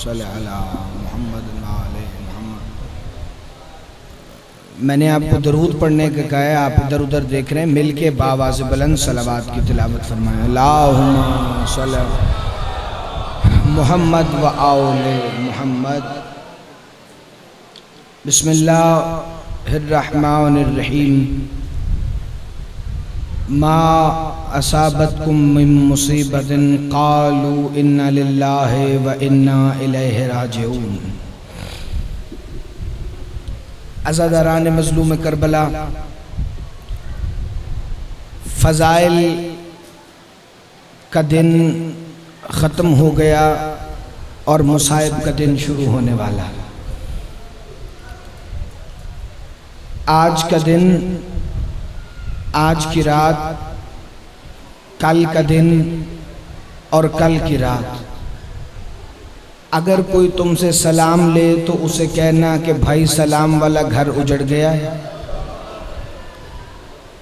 صلی علی محمد وعلی محمد۔ میں نے آپ کو درود پڑھنے کا کہا ہے، آپ ادھر ادھر دیکھ رہے ہیں، مل کے بآواز بلند صلوات کی تلاوت فرمائیں۔ اللہم صلی محمد وآل محمد۔ بسم اللہ الرحمن الرحیم۔ ما اصابتکم من مصیبت قالوا انا للہ و انا الیہ راجعون۔ عزاداران مظلوم کربلا، فضائل کا دن ختم ہو گیا اور مصائب کا دن شروع ہونے والا۔ آج کا دن، آج کی رات، کل کا دن اور کل کی رات، اگر کوئی تم سے سلام لے تو اسے کہنا کہ بھائی سلام والا گھر اجڑ گیا ہے۔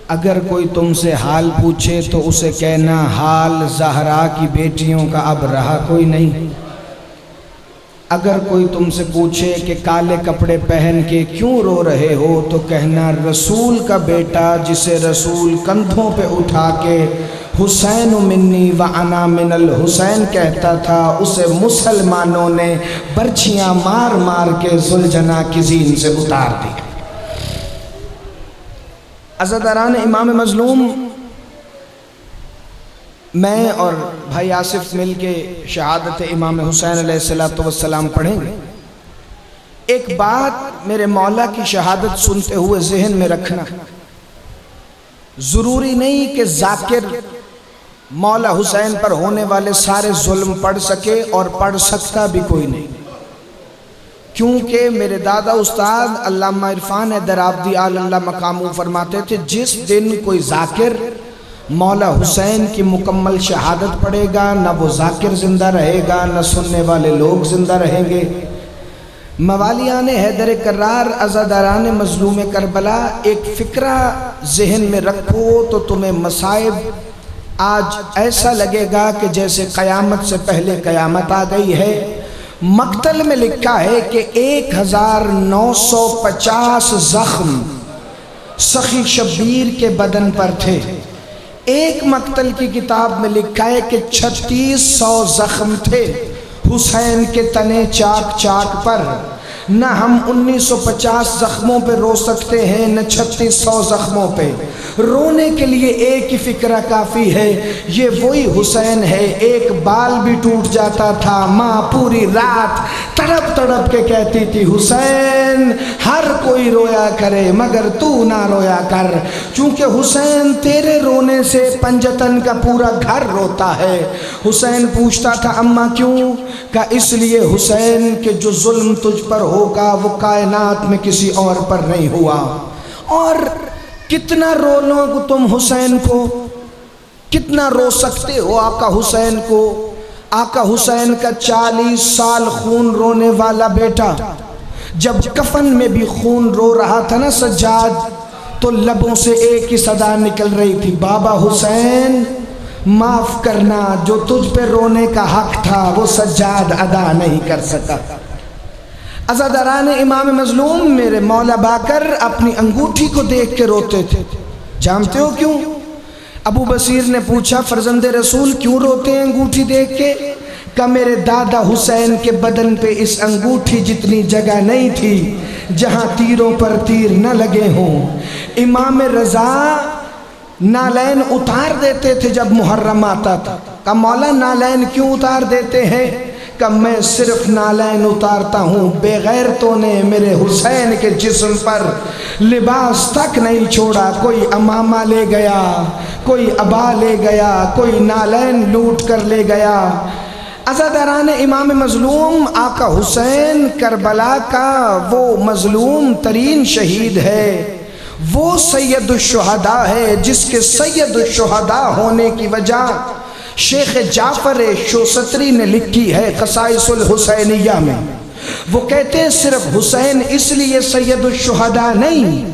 اگر کوئی تم سے حال پوچھے تو اسے کہنا حال زہرا کی بیٹیوں کا اب رہا کوئی نہیں۔ اگر کوئی تم سے پوچھے کہ کالے کپڑے پہن کے کیوں رو رہے ہو تو کہنا رسول کا بیٹا جسے رسول کندھوں پہ اٹھا کے حسین منی و انا من الحسین کہتا تھا، اسے مسلمانوں نے برچھیاں مار مار کے ذوالجناح کی زین سے اتار دی۔ عزاداران امام مظلوم، میں اور بھائی آصف مل کے شہادت امام حسین علیہ السلام پڑھیں گے۔ ایک بات میرے مولا کی شہادت سنتے ہوئے ذہن میں رکھنا، ضروری نہیں کہ ذاکر مولا حسین پر ہونے والے سارے ظلم پڑھ سکے، اور پڑھ سکتا بھی کوئی نہیں، کیونکہ میرے دادا استاد علامہ عرفان حیدر آبادی آل اللہ مقامو فرماتے تھے جس دن کوئی ذاکر مولا حسین کی مکمل شہادت پڑھے گا، نہ وہ ذاکر زندہ رہے گا، نہ سننے والے لوگ زندہ رہیں گے۔ موالیان حیدر کرار، عزاداران مظلوم کربلا، ایک فکرہ ذہن میں رکھو تو تمہیں مصائب آج ایسا لگے گا کہ جیسے قیامت سے پہلے قیامت آ گئی ہے۔ مقتل میں لکھا ہے کہ 1950 زخم سخی شبیر کے بدن پر تھے۔ ایک مقتل کی کتاب میں لکھا ہے کہ 3600 زخم تھے حسین کے تنے چاک چاک پر۔ نہ ہم 1950 زخموں پہ رو سکتے ہیں، نہ 3600 زخموں پہ۔ رونے کے لیے ایک ہی فکرہ کافی ہے، یہ وہی حسین ہے۔ ایک بال بھی ٹوٹ جاتا تھا، ماں پوری رات تڑپ تڑپ کے کہتی تھی حسین ہر کوئی رویا کرے مگر تو نہ رویا کر، چونکہ حسین تیرے رونے سے پنجتن کا پورا گھر روتا ہے۔ حسین پوچھتا تھا اماں کیوں؟ کہ اس لیے حسین کہ جو ظلم تجھ پر ہوگا وہ کائنات میں کسی اور پر نہیں ہوا۔ اور کتنا رو لو تم حسین کو، کتنا رو سکتے ہو آقا حسین کو؟ آقا حسین کا 40 سال خون رونے والا بیٹا جب کفن میں بھی خون رو رہا تھا نا سجاد، تو لبوں سے ایک ہی صدا نکل رہی تھی، بابا حسین معاف کرنا، جو تجھ پہ رونے کا حق تھا وہ سجاد ادا نہیں کر سکا۔ عزاداران امام مظلوم، میرے مولا باقر اپنی انگوٹھی کو دیکھ کے روتے تھے۔ جانتے ہو کیوں؟ ابو بصیر نے پوچھا فرزند رسول کیوں روتے ہیں انگوٹھی دیکھ کے؟ کہ میرے دادا حسین کے بدن پہ اس انگوٹھی جتنی جگہ نہیں تھی جہاں تیروں پر تیر نہ لگے ہوں۔ امام رضا نالین اتار دیتے تھے جب محرم آتا تھا۔ کہ مولا نالین کیوں اتار دیتے ہیں؟ کہ میں صرف نالین اتارتا ہوں، بے غیرتوں نے میرے حسین کے جسم پر لباس تک نہیں چھوڑا، کوئی امامہ لے گیا، کوئی عبا لے گیا، کوئی نالین لوٹ کر لے گیا۔ عزاداران امام مظلوم، آقا حسین کربلا کا وہ مظلوم ترین شہید ہے، وہ سید الشہداء ہے جس کے سید الشہداء ہونے کی وجہ شیخ جعفر شوستری نے لکھی ہے خصائص الحسینیہ میں۔ وہ کہتے ہیں صرف حسین اس لیے سید الشہداء نہیں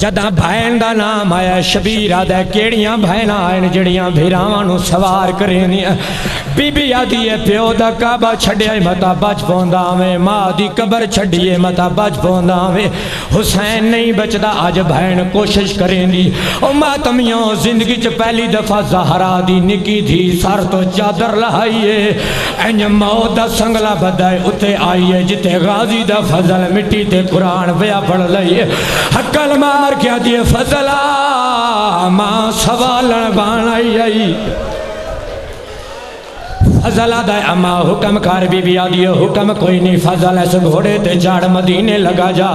جداں بھین دا نام آیا شبیر آدھا کیڑیاں بھینا آئین جڑیاں بھیراواں نو سوار کرینی بی بی آدھی ہے پیو دا کعبہ چھڑیا متا بچ پوندا میں ماں دی قبر چھڑیے متا بچ پوندا میں حسین نہیں بچدا آج بھین کوشش کریں دی او ماتمیوں زندگی چ پہلی دفعہ زہرا دی نکی تھی سر تو چادر لہائیے انج موت دا سنگلا بدائے اتے آئیے جتے غازی دا فضل مٹی تے قرآن ویا پڑھ لئیے حقل مار کیا دیے فضلہ ماں سوالن بان آئی فضل آدھا اما حکم کار بی بی آدھی حکم کوئی نہیں فضل ایسے گھوڑے تے جاڑ مدینے لگا جا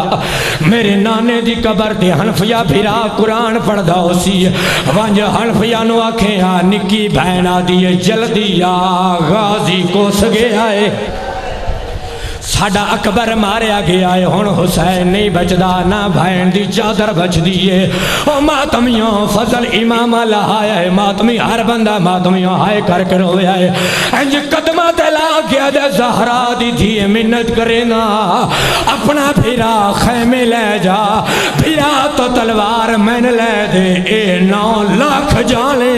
میرے نانے دی قبر تے حنفیہ بھیرا قرآن پڑھ دا اسی وانج حنفیہ نو آکھیں آ نکی بہن آدھی جلدی آ غازی کو سگے آئے ساڑا اکبر ماریا گیا ہے ہن حسین نہیں بچدا نہ بھین دی چادر بچ دیئے او ماتمیوں فضل امام اللہ آیا ہے ماتمی ہر بندہ ماتمیوں ہائے کر کر ہویا ہے انج قدمہ دلا گیا دے زہرا دی تھی منت کرے نا اپنا بھیرا خیمے لے جا بھیرا تو تلوار میں نے لے دے اے 9 لاکھ جانے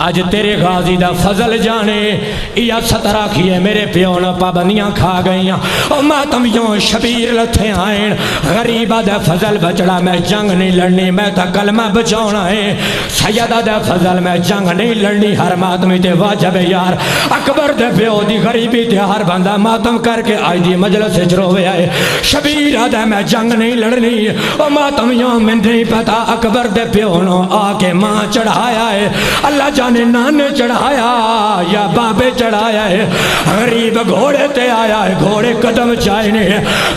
آج تیرے غازی دا فضل جانے یا سترہ کیے میرے پیونا پابندیاں کھا گئیاں او ماتمیوں شبیر لتھے آئین غریبہ دا فضل بچڑا میں جنگ نہیں لڑنی میں تا کلمہ بچونا ہے سیدہ دا فضل میں جنگ نہیں لڑنی ہر ماتمی تے واجب یار اکبر دے پیو دی غریبی تے ہر بندہ ماتم کر کے آئی دی مجلس چروے آئے شبیر دا میں جنگ نہیں لڑنی او ماتمیوں میں نہیں پتا اکبر دے پیونوں آکے ماں چڑھایا ہے اللہ جان نے نانے چڑھایا یا بابے چڑھایا ہے غریب گھوڑے تے آیا ہے گھوڑے قدم چاہنے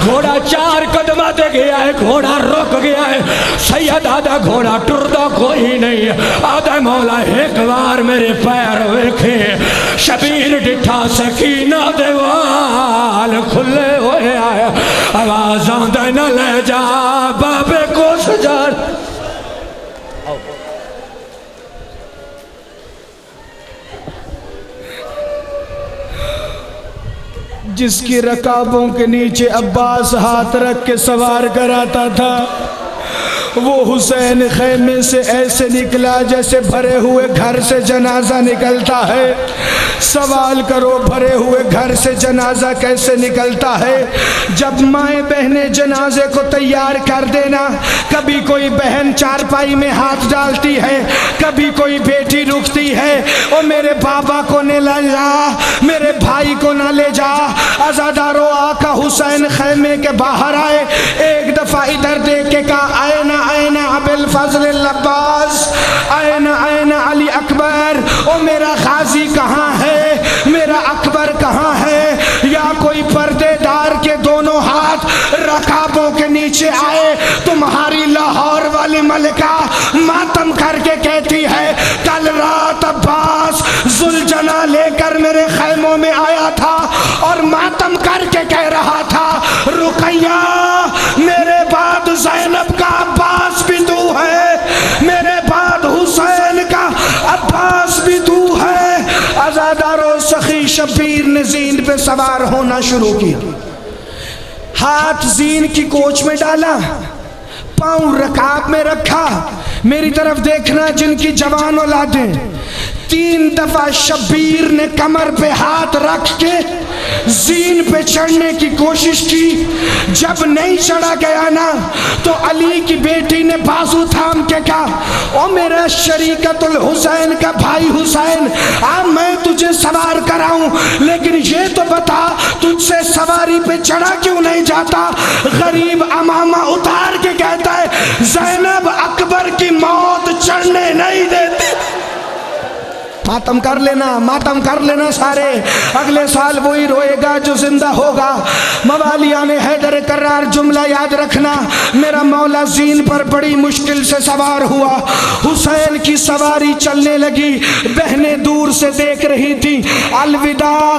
گھوڑا 4 قدمہ تے گیا ہے گھوڑا رک گیا ہے سید آدھا گھوڑا ٹردہ کوئی نہیں آدھا مولا ایک بار میرے پیر ویکھے شبیر ڈٹھا سکینہ دیوال کھلے ہوئے آیا آوازاں دے نہ لے جا بابے کو سجار جس کی رکابوں کے نیچے عباس ہاتھ رکھ کے سوار کراتا تھا وہ حسین خیمے سے ایسے نکلا جیسے بھرے ہوئے گھر سے جنازہ نکلتا ہے سوال کرو بھرے ہوئے گھر سے جنازہ کیسے نکلتا ہے جب مائیں بہنیں جنازے کو تیار کر دینا کبھی کوئی بہن چارپائی میں ہاتھ ڈالتی ہے کبھی کوئی بیٹی رکتی ہے او میرے بابا کو نہ لے جا میرے بھائی کو نہ لے جا عزادارو آقا حسین خیمے کے باہر آئے ایک دفعہ ادھر دیکھ کے کہا آئینا آئینا ابل فضل العباس آئینا آئینا علی اکبر او میرا غازی کہاں ہے میرا اکبر کہاں ہے یا کوئی پردے دار کے دونوں ہاتھ رکابوں کے نیچے آئے تمہاری لاہور والی ملکہ ماتم کر کے کہتی ہے کل رات عباس ذوالجنا لے کر میرے خیموں میں آیا تھا اور ماتم کر کے کہہ رہا تھا رقیہ میرے بعد زینب کا عباس بھی تو ہے میرے بعد حسین کا عباس بھی تو ہے عزادارو سخی شبیر نے زین پہ سوار ہونا شروع کیا ہاتھ زین کی کوچ میں ڈالا پاؤں رکاب میں رکھا میری طرف دیکھنا جن کی جوان اولادیں 3 دفعہ شبیر نے کمر پہ ہاتھ رکھ کے زین پہ چڑھنے کی کوشش کی جب نہیں چڑھا گیا نا تو علی کی بیٹی نے بازو تھام کے کہا او میرا شریکت الحسین کا بھائی حسین میں تجھے سوار کراؤں لیکن یہ تو بتا تجھ سے سواری پہ چڑھا کیوں نہیں جاتا غریب امامہ اتار کے کہتا ہے زینب اکبر کی موت چڑھنے نہیں دیتی ماتم کر لینا سارے اگلے سال وہی روئے گا جو زندہ ہوگا موالیان حیدر کرار جملہ یاد رکھنا میرا مولا زین پر بڑی مشکل سے سوار ہوا حسین کی سواری چلنے لگی بہنیں دور سے دیکھ رہی تھی الوداع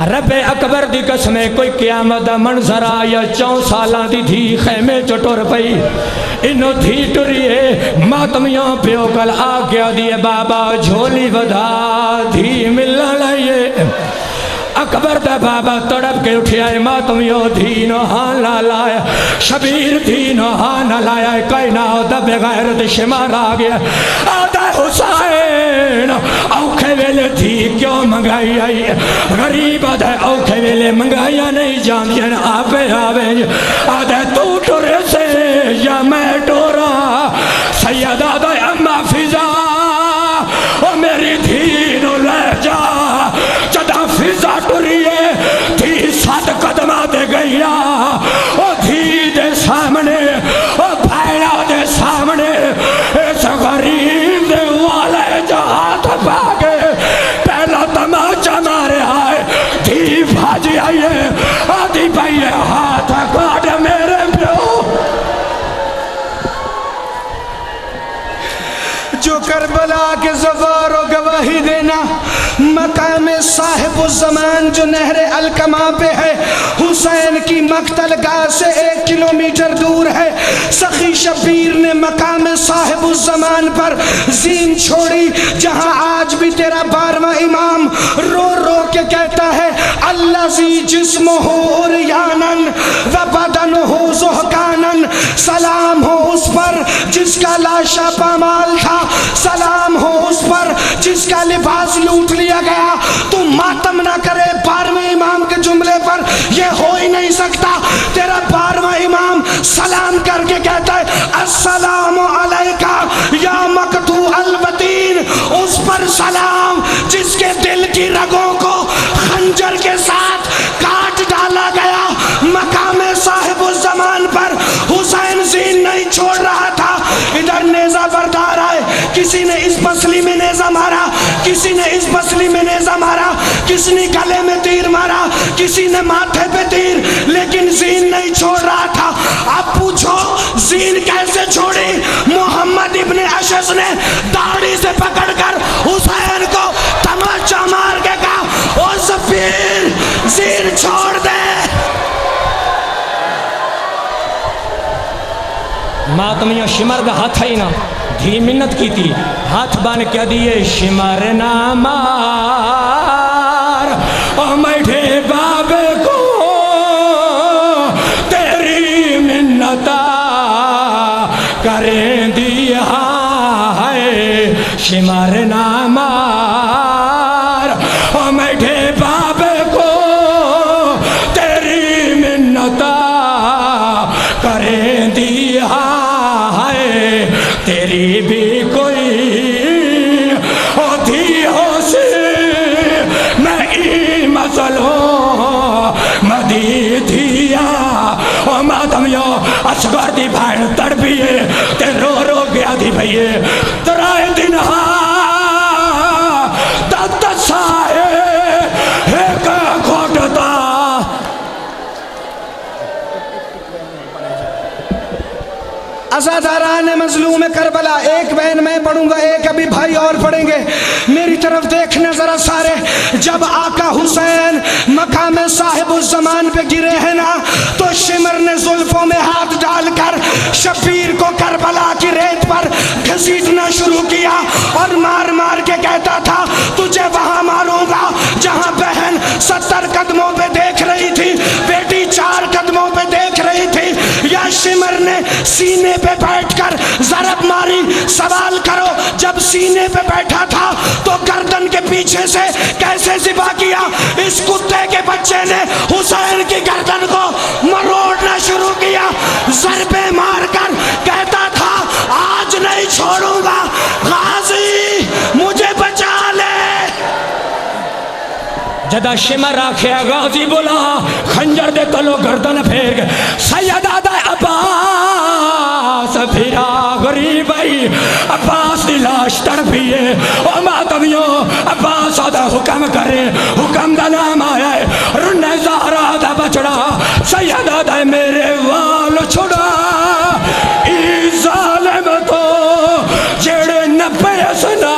رب اکبر دی قسم کوئی قیامت دا منظر آیا 4 سالاں دی دھی خیمے چ ٹر پئی انو دھی ٹریے ماتمیاں پیو کل آ گیا دیے بابا جھولی ودا دھی ملنا لائیے اکبر دا بابا تڑپ کے اٹھیا ہے ماتمیوں دھینو ہاں لا لایا شبیر دھینو ہاں نہ لایا کائنا دا بغیرت شمار آ گیا آدھا حسین اوکھے ویلے دھی کیوں منگائی آئی غریب آدھا اوکھے ویلے منگایا نہیں جان جن آبے آبے آدھا تو ٹورے سے یا میں ٹورا سید آدھا اما فضا او میری دھینو لے جا جدا فضا ٹوریے دھی 7 قدمہ دے گئیا او دھی دے سامنے او بھائیڑا دے سامنے اس غریب دے والے جہات باگے پہلا تماچا مارے آئے دھی بھاجی آئیے آدھی بھائیے ہاتھ کاٹ میرے پیو جو کربلا کے زوار و گواہی دینا مقام صاحب الزمان جو نہر الکما پہ ہے حسین کی مقتل گاہ سے 1 کلومیٹر دور ہے سخی شبیر نے مقام صاحب الزمان پر زین چھوڑی جہاں آج بھی تیرا 12واں امام رو رو کے کہتا ہے الذی جسمہ عریانن و بدنہ زہقانن سلام ہو اس پر جس کا لاشا پامال تھا سلام ہو اس پر جس کا لباس لوٹ لیا گیا تو ماتم نہ کرے 12ویں امام کے جملے پر یہ ہو ہی نہیں سکتا تیرا 12واں امام سلام کر کے کہتا ہے السلام علیکہ یا مقتوع البطین اس پر سلام جس کے دل کی رگوں کو خنجر کے ساتھ کاٹ ڈالا گیا مقام صاحب الزمان پر حسین زین نہیں چھوڑ رہا تھا ادھر نیزہ بردار آئے کسی نے اس پسلی میں نیزہ مارا کسی نے اس پسلی میں نیزہ مارا کسی نے گلے میں تیر مارا کسی نے ماتھے پہ تیر لیکن زین نہیں چھوڑ رہا تھا اب پوچھو زین کیسے چھوڑی محمد ابن اشعث نے داڑھی سے پکڑ کر حسین کو تماچا مار کے کہا او زفیر زین چھوڑ دے ماتمیاں شمر دا ہاتھ ہی نا دھی منت کی تھی ہاتھ بان کیا دیئے شمر نا مار او میٹھے بابے کو تیری منتا کریں دیا ہے شمر نا مار او میٹھے بابے کو تیری منتا کریں دیا تیری بھی کوئی ہوتی ہو سی میں ای مسلوں مدی دیا او مادمیو اصغر دی بھائن تڑپیے تے رو رو گیا دی بھئیے ترائے دن دت سائے ایک گھوٹتا عزاداران مظلوم کربلا ایک بین میں پڑھوں گا ایک ابھی بھائی اور پڑھیں گے میری طرف دیکھنے ذرا سارے جب آقا حسین مقام صاحب الزمان پہ گرے ہیں نا تو شمر نے زلفوں میں ہاتھ ڈال کر شبیر کو کربلا کی ریت پر گھسیٹنا شروع کیا اور مار مار کے کہتا تھا تجھے وہاں ماروں گا جہاں بہن 70 قدموں پہ دیکھ رہی تھی بیٹی 4 قدموں پہ دیکھ رہی تھی یا شمر نے سینے پہ بیٹھ کر ضرب ماری سوال کرو جب سینے پہ بیٹھا تھا تو گردن کے پیچھے سے کیسے ذبح کیا اس کتے کے بچے نے حسین کی گردن کو مروڑنا شروع کیا ضربے مار کر کہتا تھا آج نہیں چھوڑوں گا غازی مجھے بچا لے جدا شمر آکھیا غازی بولا خنجر دے تلو گردن پھیر گئے سید آدھا عباس پھرا غریب آئی عباس دی لاش تڑپیے او ماتمیوں عباس آدھا حکم کرے حکم دا نام آیا ہے رنے زہرا دا بچڑا سید آدھا میرے وال چھڑا ای ظالم تو جڑے نبے اسنا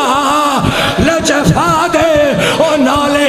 لجفا دے او نالے